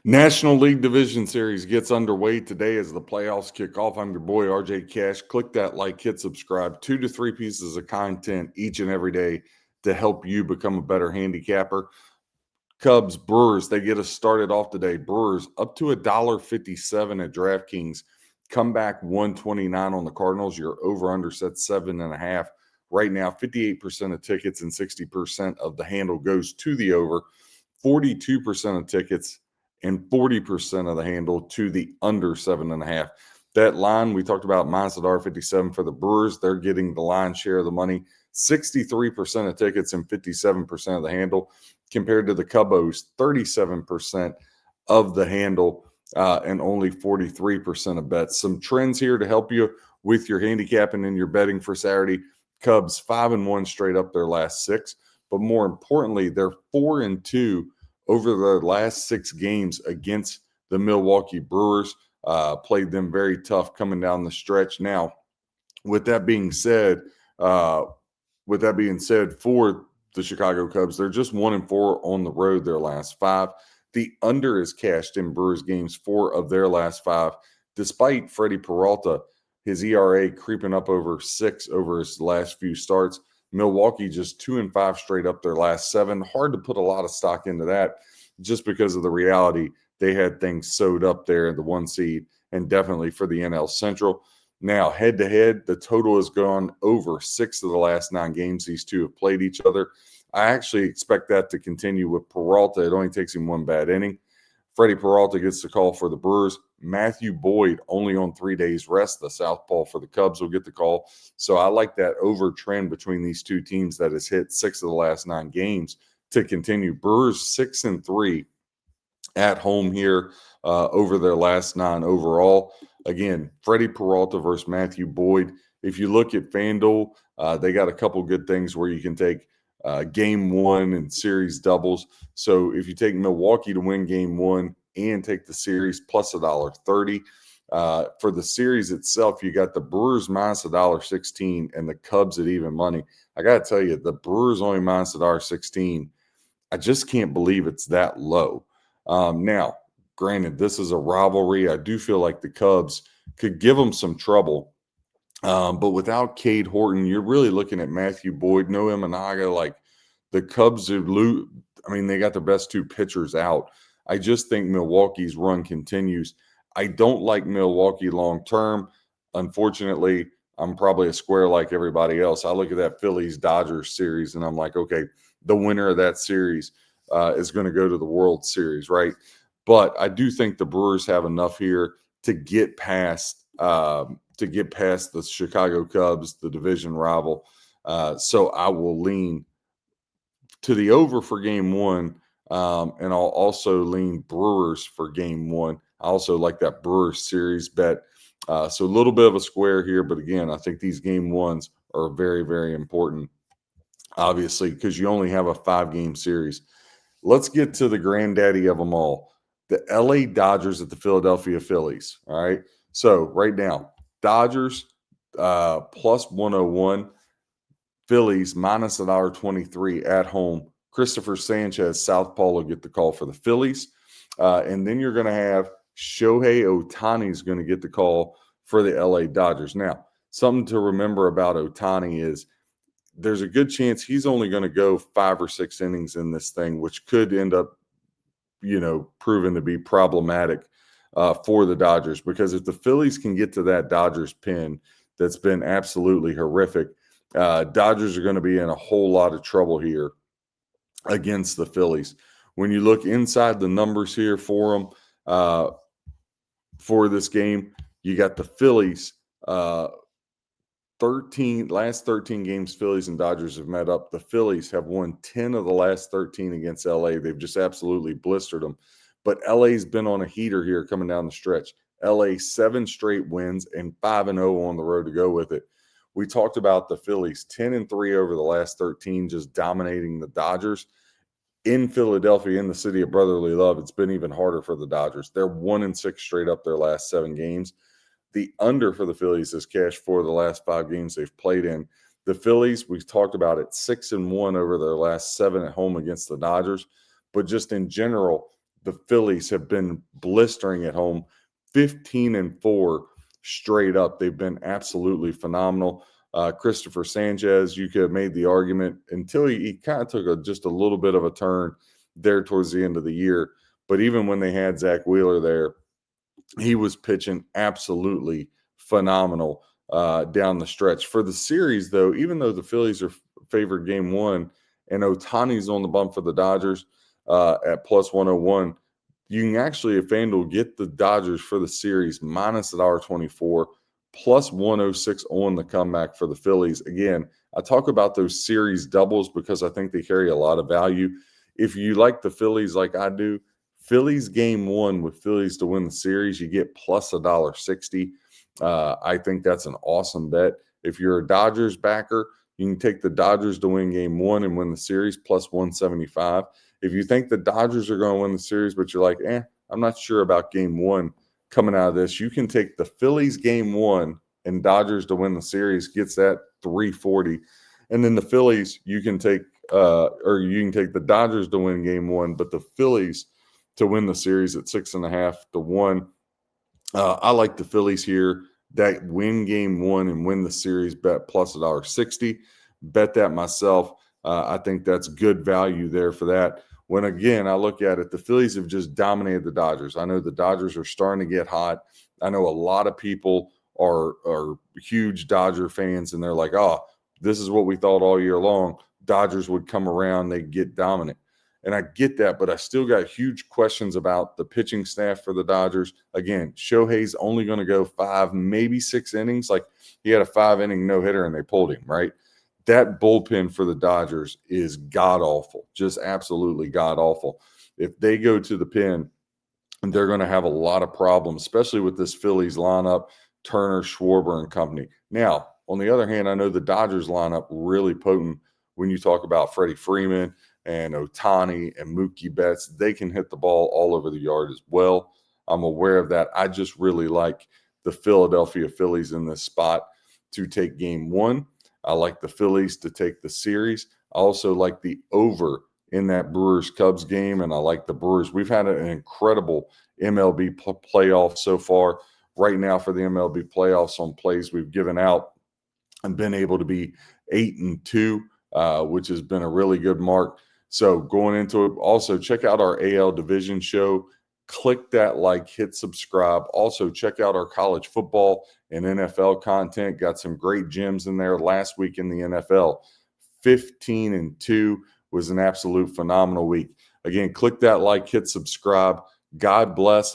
National League Division Series gets underway today as the playoffs kick off. I'm your boy, RJ Cash. Click that like, hit subscribe. 2 to 3 pieces of content each and every day to help you become a better handicapper. Cubs, Brewers, they get us started off today. Brewers up to $1.57 at DraftKings. Come back 129 on the Cardinals. Your over-under set 7.5. Right now, 58% of tickets and 60% of the handle goes to the over. 42% of tickets and 40% of the handle to the under 7.5. That line we talked about, minus $1.57 for the Brewers. They're getting the lion's share of the money. 63% of tickets and 57% of the handle, compared to the Cubos, 37% of the handle and only 43% of bets. Some trends here to help you with your handicapping and your betting for Saturday. Cubs 5-1 straight up their last 6, but more importantly, they're 4-2 over the last 6 games against the Milwaukee Brewers. Played them very tough coming down the stretch. Now, with that being said, for the Chicago Cubs, they're just 1-4 on the road their last 5. The under is cashed in Brewers games 4 of their last 5, despite Freddie Peralta, his ERA creeping up over 6 over his last few starts. Milwaukee just 2-5 straight up their last 7. Hard to put a lot of stock into that just because of the reality they had things sewed up there in the 1 seed and definitely for the NL Central. Now, head-to-head, the total has gone over 6 of the last 9 games these two have played each other. I actually expect that to continue with Peralta. It only takes him 1 bad inning. Freddie Peralta gets the call for the Brewers. Matthew Boyd, only on 3 days rest, the southpaw for the Cubs, will get the call. So I like that over trend between these two teams that has hit 6 of the last 9 games to continue. Brewers 6-3 at home here over their last 9 overall. Again, Freddie Peralta versus Matthew Boyd. If you look at FanDuel, they got a couple good things where you can take game 1 and series doubles. So if you take Milwaukee to win game 1 and take the series plus $1.30. For the series itself, you got the Brewers minus $1.16 and the Cubs at even money. I got to tell you, the Brewers only minus $1.16. I just can't believe it's that low. Now, granted, this is a rivalry. I do feel like the Cubs could give them some trouble. But without Cade Horton, you're really looking at Matthew Boyd, no Imanaga. Like the Cubs are they got their best 2 pitchers out. I just think Milwaukee's run continues. I don't like Milwaukee long term. Unfortunately, I'm probably a square like everybody else. I look at that Phillies-Dodgers series and I'm like, okay, the winner of that series is going to go to the World Series, right? But I do think the Brewers have enough here to get past the Chicago Cubs, the division rival. So I will lean to the over for game 1, and I'll also lean Brewers for game 1. I also like that Brewers series bet. So a little bit of a square here, but again, I think these game 1s are very, very important, obviously, because you only have a 5-game series. Let's get to the granddaddy of them all, the LA Dodgers at the Philadelphia Phillies. All right. So right now, Dodgers plus 101, Phillies minus $1.23 at home. Christopher Sanchez, southpaw, will get the call for the Phillies. And then you're going to have Shohei Ohtani is going to get the call for the LA Dodgers. Now, something to remember about Ohtani is there's a good chance he's only going to go 5 or 6 innings in this thing, which could end up, proven to be problematic for the Dodgers. Because if the Phillies can get to that Dodgers pin that's been absolutely horrific, Dodgers are going to be in a whole lot of trouble here against the Phillies. When you look inside the numbers here for them for this game, you got the Phillies. 13 games Phillies and Dodgers have met up. The Phillies have won 10 of the last 13 against LA. They've just absolutely blistered them. But LA's been on a heater here coming down the stretch. LA 7 straight wins and 5-0 on the road to go with it. We talked about the Phillies 10-3 over the last 13, just dominating the Dodgers. In Philadelphia, in the city of brotherly love, it's been even harder for the Dodgers. They're 1-6 straight up their last 7 games. The under for the Phillies is cashed for the last 5 games they've played in. The Phillies, we've talked about it, 6-1 over their last 7 at home against the Dodgers. But just in general, the Phillies have been blistering at home, 15-4 straight up. They've been absolutely phenomenal. Christopher Sanchez, you could have made the argument until he kind of took just a little bit of a turn there towards the end of the year. But even when they had Zach Wheeler there, he was pitching absolutely phenomenal down the stretch. For the series, though, even though the Phillies are favored game one and Ohtani's on the bump for the Dodgers at plus 101, you can actually, if FanDuel, get the Dodgers for the series minus $1.24, plus 106 on the comeback for the Phillies. Again, I talk about those series doubles because I think they carry a lot of value. If you like the Phillies like I do, Phillies game one with Phillies to win the series, you get plus $1.60. I think that's an awesome bet. If you're a Dodgers backer, you can take the Dodgers to win game one and win the series plus 175. If you think the Dodgers are going to win the series, but you're like, I'm not sure about game one coming out of this, you can take the Phillies game one and Dodgers to win the series, gets that 340. And then the Phillies, you can take the Dodgers to win game one, but the Phillies to win the series at 6.5 to 1. I like the Phillies here. That win game one and win the series bet plus $1.60. Bet that myself. I think that's good value there for that. When, again, I look at it, the Phillies have just dominated the Dodgers. I know the Dodgers are starting to get hot. I know a lot of people are huge Dodger fans, and they're like, this is what we thought all year long. Dodgers would come around, they'd get dominant. And I get that, but I still got huge questions about the pitching staff for the Dodgers. Again, Shohei's only going to go 5, maybe 6 innings. Like, he had a 5-inning no-hitter and they pulled him, right? That bullpen for the Dodgers is god-awful, just absolutely god-awful. If they go to the pen, they're going to have a lot of problems, especially with this Phillies lineup, Turner, Schwarber, and company. Now, on the other hand, I know the Dodgers lineup really potent when you talk about Freddie Freeman and Ohtani and Mookie Betts. They can hit the ball all over the yard as well. I'm aware of that. I just really like the Philadelphia Phillies in this spot to take game one. I like the Phillies to take the series. I also like the over in that Brewers-Cubs game, and I like the Brewers. We've had an incredible MLB playoff so far. Right now for the MLB playoffs on plays we've given out and been able to be 8-2, which has been a really good mark. So going into it, also check out our AL division show. Click that like, hit subscribe. Also check out our college football and NFL content. Got some great gems in there. Last week in the NFL, 15-2 was an absolute phenomenal week. Again, click that like, hit subscribe. God bless.